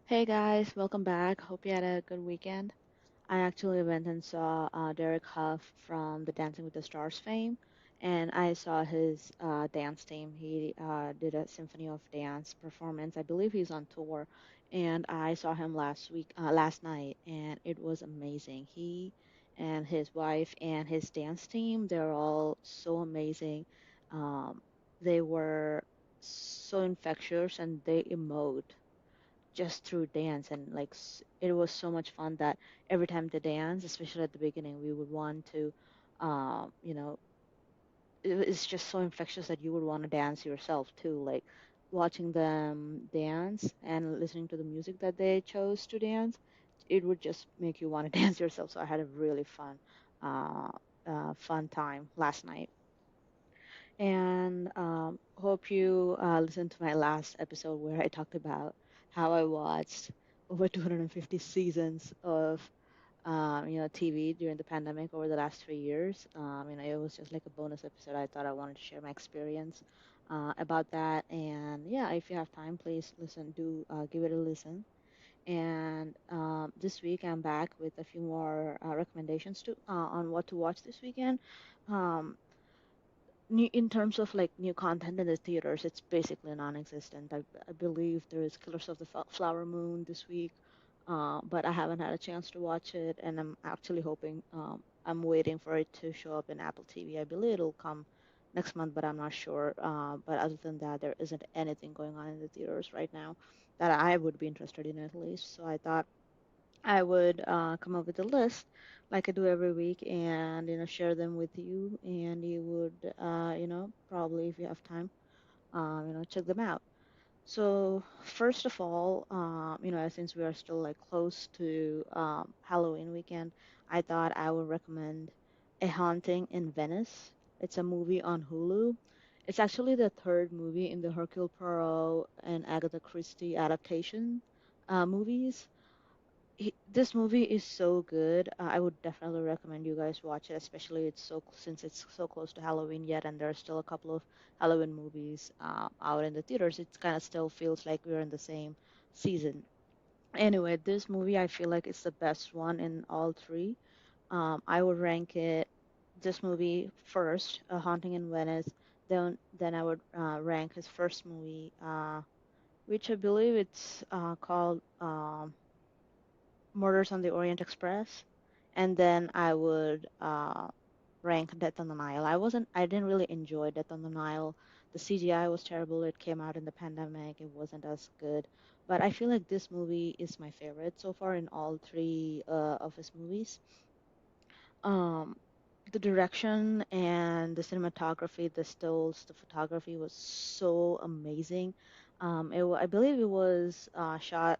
Hey guys, welcome back. Hope you had a good weekend. I actually went and saw Derek Huff from the Dancing with the Stars fame, and I saw his dance team. He did a Symphony of Dance performance. I believe he's on tour, and I saw him last night, and it was amazing. He and his wife and his dance team, they're all so amazing. Um, they were so infectious, and they emote just through dance and it was so much fun that every time they dance, especially at the beginning, we would want to um you know it's just so infectious that you would want to dance yourself too, like watching them dance and listening to the music that they chose to dance. It would just make you want to dance yourself. So I had a really uh, fun time last night. And hope you listened to my last episode where I talked about how I watched over 250 seasons of TV during the pandemic over the last 3 years. It was just like a bonus episode. I thought I wanted to share my experience about that. And yeah, if you have time, please listen. Do give it a listen. And this week I'm back with a few more recommendations on what to watch this weekend. Um, in terms of like new content in the theaters, it's basically non-existent. I believe there is Killers of the Flower Moon this week, but I haven't had a chance to watch it, and I'm actually hoping, I'm waiting for it to show up in Apple TV. I believe it'll come next month, but I'm not sure. But other than that, there isn't anything going on in the theaters right now that I would be interested in at least. So I thought I would come up with a list like I do every week and share them with you, and you would probably, if you have time, check them out. So first of all, since we are still like close to Halloween weekend, I thought I would recommend A Haunting in Venice. It's a movie on Hulu. It's actually the third movie in the Hercule Poirot and Agatha Christie adaptation movies. This movie is so good. I would definitely recommend you guys watch it, especially since it's so close to Halloween yet, and there are still a couple of Halloween movies out in the theaters. It kind of still feels like we're in the same season. Anyway, this movie I feel like it's the best one in all three. I would rank this movie first, A Haunting in Venice. Then I would rank his first movie, which I believe it's called. Murders on the Orient Express, and then I would rank Death on the Nile. I didn't really enjoy Death on the Nile. The CGI was terrible. It came out in the pandemic. It wasn't as good. But I feel like this movie is my favorite so far in all three of his movies. Um, the direction and the cinematography, the stills, the photography was so amazing. I believe it was shot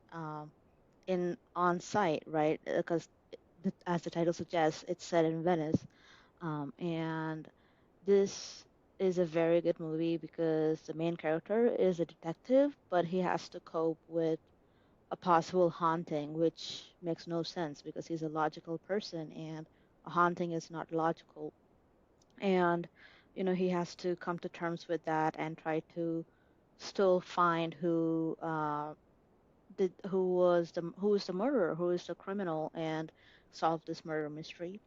in on site, right? Because as the title suggests, it's set in Venice. And this is a very good movie because the main character is a detective, but he has to cope with a possible haunting, which makes no sense because he's a logical person and a haunting is not logical. And, he has to come to terms with that and try to still find who is the murderer, who is the criminal, and solve this murder mystery.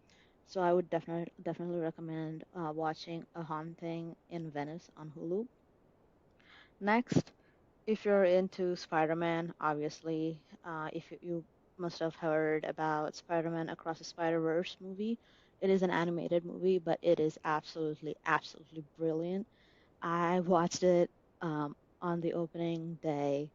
So I would definitely recommend watching A Haunting in Venice on Hulu. Next, if you're into Spider-Man, obviously, if you must have heard about Spider-Man Across the Spider-Verse movie. It is an animated movie, but it is absolutely, absolutely brilliant. I watched it on the opening day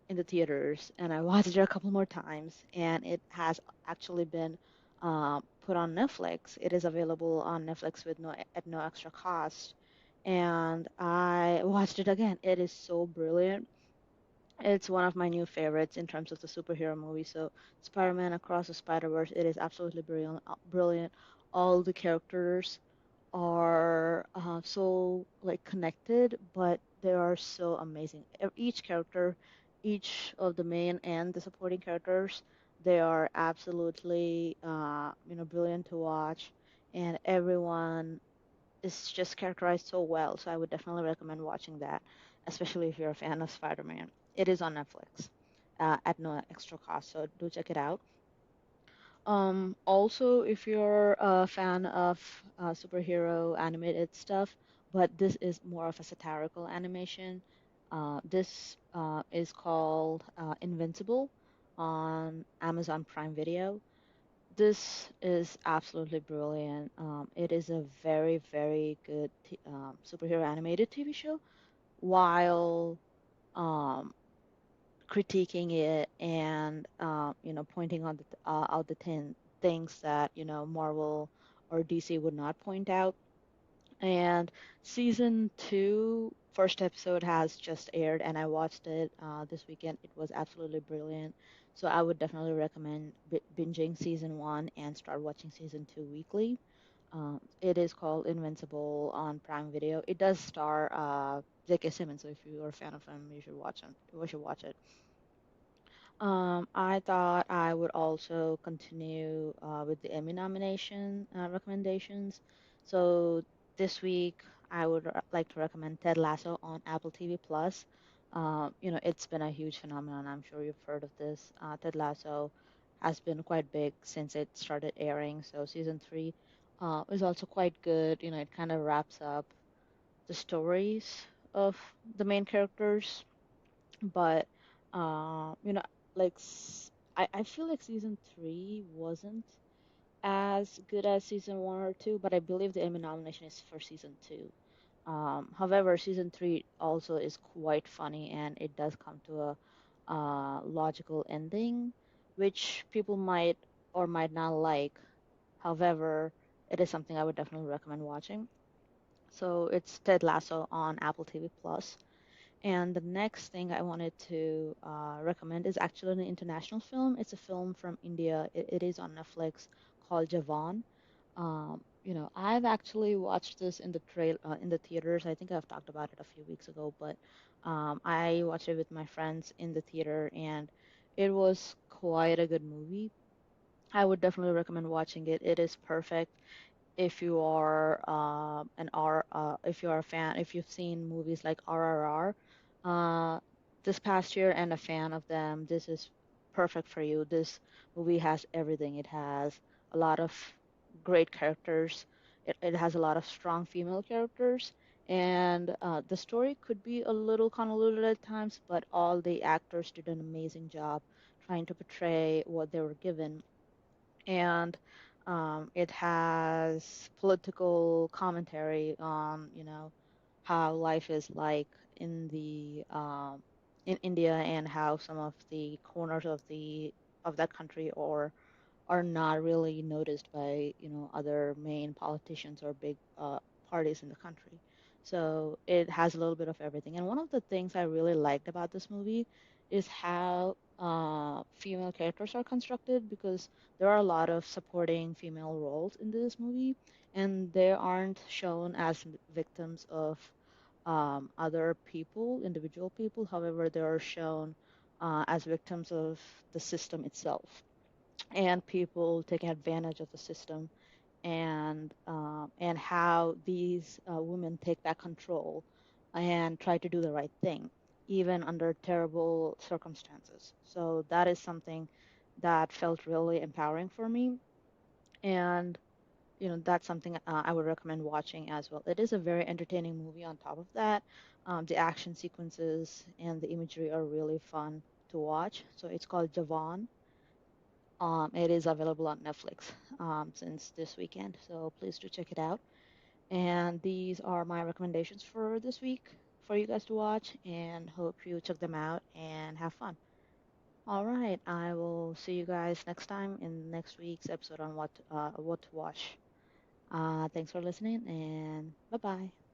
in the theaters, and I watched it a couple more times, and it has actually been put on Netflix. It is available on Netflix at no extra cost, and I watched it again. It is so brilliant. It's one of my new favorites in terms of the superhero movie. So Spider-Man Across the Spider-Verse, it is absolutely brilliant. Brilliant. All the characters are so like connected, but they are so amazing. Each character, each of the main and the supporting characters, they are absolutely brilliant to watch, and everyone is just characterized so well. So I would definitely recommend watching that, especially if you're a fan of Spider-Man. It is on Netflix. at no extra cost. So do check it out. Also, if you're a fan of superhero animated stuff, but this is more of a satirical animation, this is called Invincible on Amazon Prime Video. This is absolutely brilliant. It is a very, very good superhero animated TV show while um, critiquing it and pointing on out the things that Marvel or DC would not point out. And season two, first episode has just aired, and I watched it this weekend. It was absolutely brilliant. So I would definitely recommend binging season one and start watching season two weekly. It is called Invincible on Prime Video. It does star J.K. Simmons, so if you are a fan of him, you should watch him. You should watch it. I thought I would also continue with the Emmy nomination recommendations. So this week, I would like to recommend Ted Lasso on Apple TV Plus. It's been a huge phenomenon. I'm sure you've heard of this. Ted Lasso has been quite big since it started airing. So season three is also quite good. It kind of wraps up the stories of the main characters, but you know like I feel like season three wasn't as good as season one or two, but I believe the Emmy nomination is for season two. However, season three also is quite funny, and it does come to a logical ending, which people might or might not like. However, it is something I would definitely recommend watching. So it's Ted Lasso on Apple TV Plus. And the next thing I wanted to recommend is actually an international film. It's a film from India. It is on Netflix called Jawan. I've actually watched this in the theaters. I think I've talked about it a few weeks ago, but I watched it with my friends in the theater, and it was quite a good movie. I would definitely recommend watching it. It is perfect if you are if you are a fan, if you've seen movies like RRR this past year and a fan of them, this is perfect for you. This movie has everything. It has a lot of great characters. It has a lot of strong female characters, and the story could be a little convoluted at times, but all the actors did an amazing job trying to portray what they were given. And it has political commentary on, how life is like in the in India, and how some of the corners of that country are not really noticed by, other main politicians or big parties in the country. So it has a little bit of everything. And one of the things I really liked about this movie is how female characters are constructed, because there are a lot of supporting female roles in this movie, and they aren't shown as victims of other people, individual people. However, they are shown as victims of the system itself, and people taking advantage of the system, and how these women take back control and try to do the right thing even under terrible circumstances. So that is something that felt really empowering for me, and that's something I would recommend watching as well. It is a very entertaining movie. On top of that, the action sequences and the imagery are really fun to watch. So it's called Javan. It is available on Netflix since this weekend, so please do check it out. And these are my recommendations for this week for you guys to watch, and hope you check them out and have fun. All right, I will see you guys next time in next week's episode on what to watch. Thanks for listening, and bye bye.